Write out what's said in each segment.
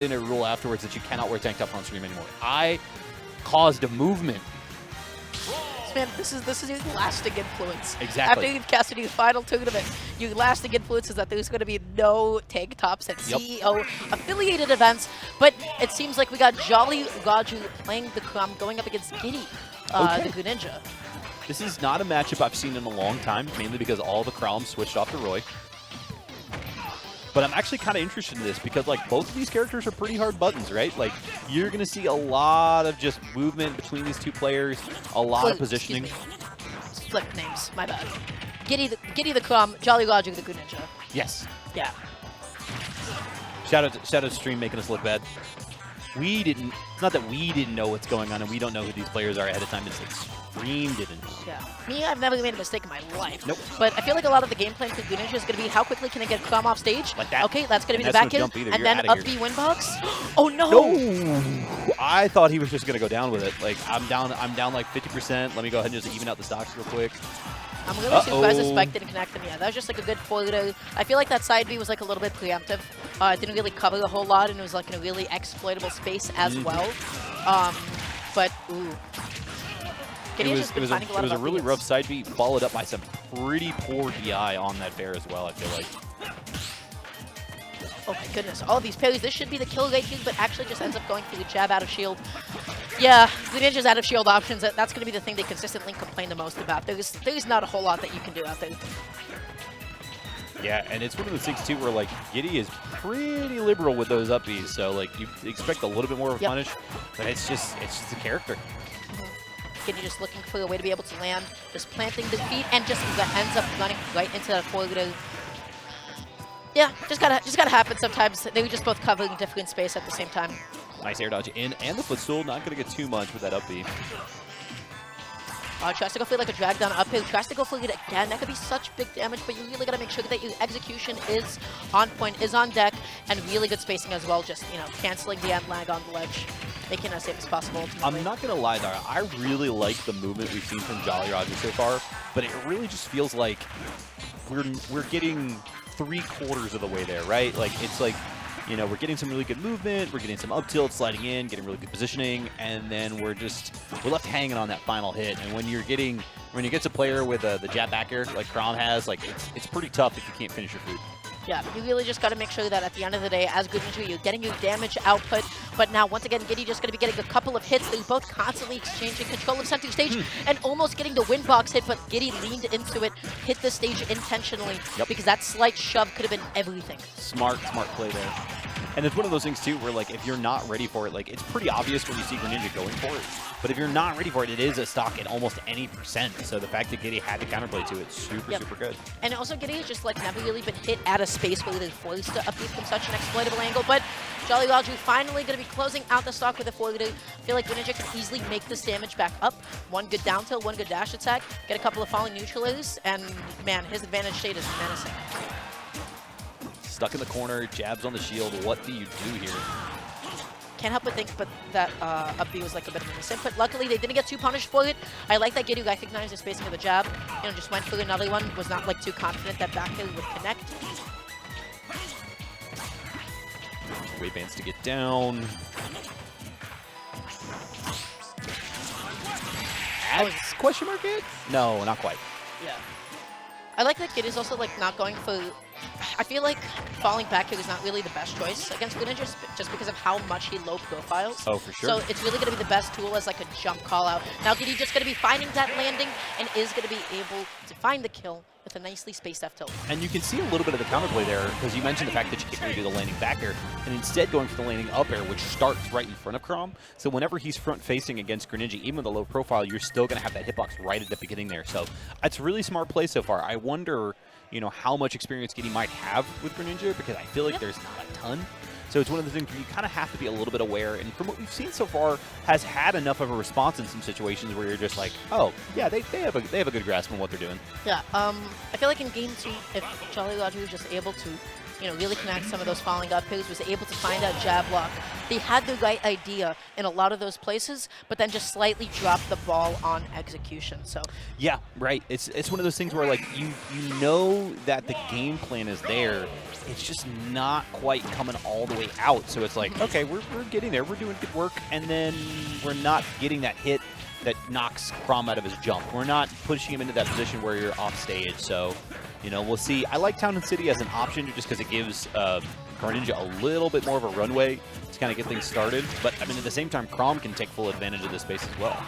in a rule afterwards that you cannot wear tank top on stream anymore. I caused a movement. Man, this is your lasting influence. Exactly. After you've casted your final tournament, your lasting influence is that there's going to be no tank tops at CEO affiliated events. But it seems like we got JollyRanger playing the Chrom going up against Gidy, the Greninja. This is not a matchup I've seen in a long time, mainly because all the Chrom switched off to Roy. But I'm actually kind of interested in this because, like, both of these characters are pretty hard buttons, right? Like, you're going to see a lot of just movement between these two players, a lot of positioning. Flip names, my bad. Gidy the Chrom, JollyRanger the Greninja. Yes. Yeah. Shout out to stream making us look bad. We didn't. It's not that we didn't know what's going on and we don't know who these players are ahead of time. It's like Stream didn't. Yeah. Me, I've never made a mistake in my life. Nope. But I feel like a lot of the game plan for Greninja is going to be how quickly can I get Chrom off stage? Like that. Okay, that's going to be the That's back no end. jump either. And You're then outta up here. B win box. Oh no! No! I thought he was just gonna go down with it. Like I'm down like 50%. Let me go ahead and just even out the stocks real quick. I'm really surprised the spike didn't connect them. Yeah, that was just like a good forward. I feel like that side B was like a little bit preemptive. It didn't really cover a whole lot, and it was like in a really exploitable space as well. But ooh. It was a really rough side B, followed up by some pretty poor DI on that bear as well, I feel like. Oh my goodness, all of these parries. This should be the kill right here, but actually just ends up going through the jab out of shield. Yeah, Greninja's out of shield options, that's going to be the thing they consistently complain the most about. There's not a whole lot that you can do out there. Yeah, and it's one of those things too where like Gidy is pretty liberal with those up Bs, so like you expect a little bit more of a punish, but it's just a character. Gidy just looking for a way to be able to land, just planting the feet, and just ends up running right into that forward. Yeah, just gotta happen sometimes. They were just both covering different space at the same time. Nice air dodge in, and the footstool, not gonna get too much with that up B. Tries to go for like a drag down uphill, tries to go for it again. That could be such big damage, but you really gotta make sure that your execution is on point, is on deck, and really good spacing as well. Just, you know, canceling the end lag on the ledge, making it as safe as possible. Ultimately. I'm not gonna lie, Dara. I really like the movement we've seen from JollyRanger so far, but it really just feels like we're getting 3/4 of the way there, right? Like it's like, you know, we're getting some really good movement, we're getting some up tilt, sliding in, getting really good positioning, and then we're left hanging on that final hit. And when you get a player with the jab back air like Chrom has, like it's pretty tough if you can't finish your food. Yeah, you really just got to make sure that at the end of the day, as Greninja, you're getting your damage output. But now, once again, Gidy just going to be getting a couple of hits. They're both constantly exchanging control of center stage and almost getting the win box hit. But Gidy leaned into it, hit the stage intentionally because that slight shove could have been everything. Smart play there. And it's one of those things, too, where, like, if you're not ready for it, like, it's pretty obvious when you see Greninja going for it. But if you're not ready for it, it is a stock at almost any percent. So the fact that Gidy had to counterplay to it, super good. And also, Gidy just, like, never really been hit at a space where they're forced to upbeat from such an exploitable angle. But JollyRanger finally going to be closing out the stock with a forward. I feel like Greninja can easily make this damage back up. One good down tilt, one good dash attack, get a couple of falling neutralizers, and, man, his advantage state is menacing. Stuck in the corner, jabs on the shield. What do you do here? Can't help but think that up B was like a bit of a misinput. Luckily, they didn't get too punished for it. I like that Gidy recognized the spacing of the jab. You know, just went for another one. Was not like too confident that back hill would connect. Wave bands to get down. Question mark it? No, not quite. Yeah. I like that Gidy's also like not going for. I feel like falling back here is not really the best choice against Greninja just because of how much he low profiles. Oh, for sure. So it's really going to be the best tool as like a jump call out. Now Gidy just going to be finding that landing and is going to be able to find the kill with a nicely spaced F tilt. And you can see a little bit of the counterplay there because you mentioned the fact that you can't really do the landing back air and instead going for the landing up air, which starts right in front of Chrom. So whenever he's front facing against Greninja, even with a low profile, you're still going to have that hitbox right at the beginning there. So it's a really smart play so far. I wonder, you know, how much experience Gidy might have with Greninja because I feel like there's not a ton. So it's one of the things where you kind of have to be a little bit aware, and from what we've seen so far, has had enough of a response in some situations where you're just like, oh, yeah, they have a good grasp on what they're doing. Yeah, I feel like in Game 2, if JollyRanger was just able to, you know, really connect some of those falling up hills, was able to find that jab block they had the right idea in a lot of those places, but then just slightly dropped the ball on execution. So yeah, right. It's one of those things where like you know that the game plan is there. It's just not quite coming all the way out. So it's like, okay, we're getting there. We're doing good work, and then we're not getting that hit that knocks Chrom out of his jump. We're not pushing him into that position where you're off stage. So, you know, we'll see. I like Town and City as an option just because it gives Greninja a little bit more of a runway to kind of get things started. But, I mean, at the same time, Chrom can take full advantage of this space as well.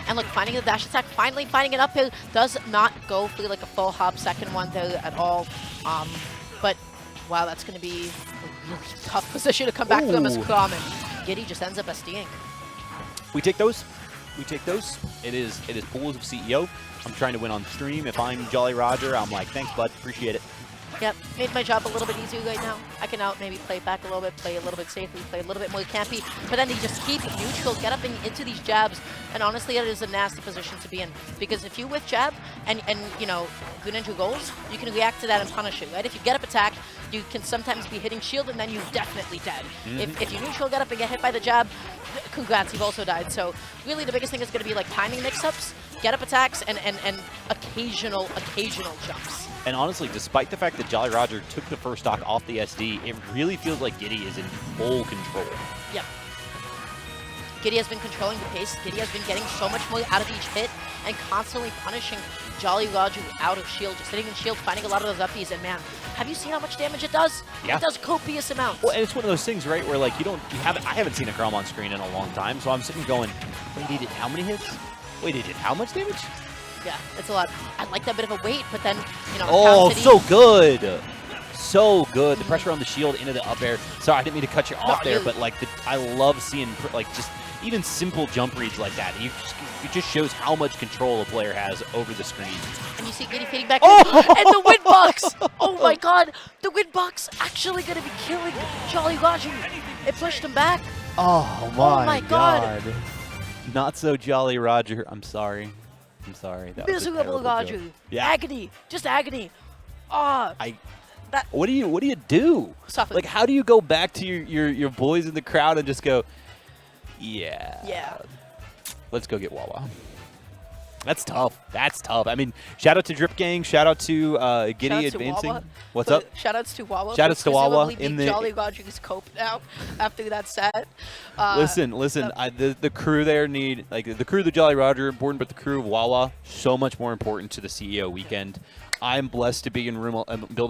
And look, finding the dash attack, finally finding it uphill, does not go for like a full hop second one there at all. But, wow, that's going to be a really tough position to come back from as Chrom, and Gidy just ends up SDing. We take those. We take those. It is pools of CEO. I'm trying to win on stream. If I'm JollyRanger, I'm like, thanks, bud. Appreciate it. Yep, made my job a little bit easier right now. I can out maybe play back a little bit, play a little bit safely, play a little bit more campy, but then they just keep neutral, get up into these jabs, and honestly, it is a nasty position to be in, because if you whiff jab and you know, Greninja goals, you can react to that and punish it, right? If you get up attack, you can sometimes be hitting shield, and then you're definitely dead. If you neutral get up and get hit by the jab, congrats, you've also died. So really the biggest thing is going to be like timing mix-ups, get up attacks, and occasional jumps. And honestly, despite the fact that JollyRanger took the first stock off the SD, it really feels like Gidy is in full control. Yep. Gidy has been controlling the pace. Gidy has been getting so much more out of each hit and constantly punishing JollyRanger out of shield, just sitting in shield, finding a lot of those uppies, and man, have you seen how much damage it does? Yeah. It does copious amounts. Well, and it's one of those things, right, where like I haven't seen a Chrom on screen in a long time, so I'm sitting going, wait, he did how many hits? Wait, he did how much damage? Yeah, it's a lot. I like that bit of a weight, but then, you know, oh, so good. So good. The pressure on the shield into the up air. Sorry, I didn't mean to cut you off there, but like I love seeing like just even simple jump reads like that. It just shows how much control a player has over the screen. And you see Gidy fading back, and the wind box! Oh my god, the wind box actually going to be killing JollyRanger. It pushed him back. Oh my god. Not so JollyRanger. I'm sorry. I'm sorry. That Miserable Roger. Yeah. Agony. Just agony. Ah. What do you do? Suffer. Like, how do you go back to your boys in the crowd and just go, yeah, let's go get Wawa? That's tough. That's tough. I mean, shout out to Drip Gang. Shout out to Gidy advancing. What's up? Shout outs to Wawa. Shout outs to Wawa in the JollyRanger's cope now after that set. Listen. The crew there need the crew of the JollyRanger important, but the crew of Wawa so much more important to the CEO weekend. I'm blessed to be in room building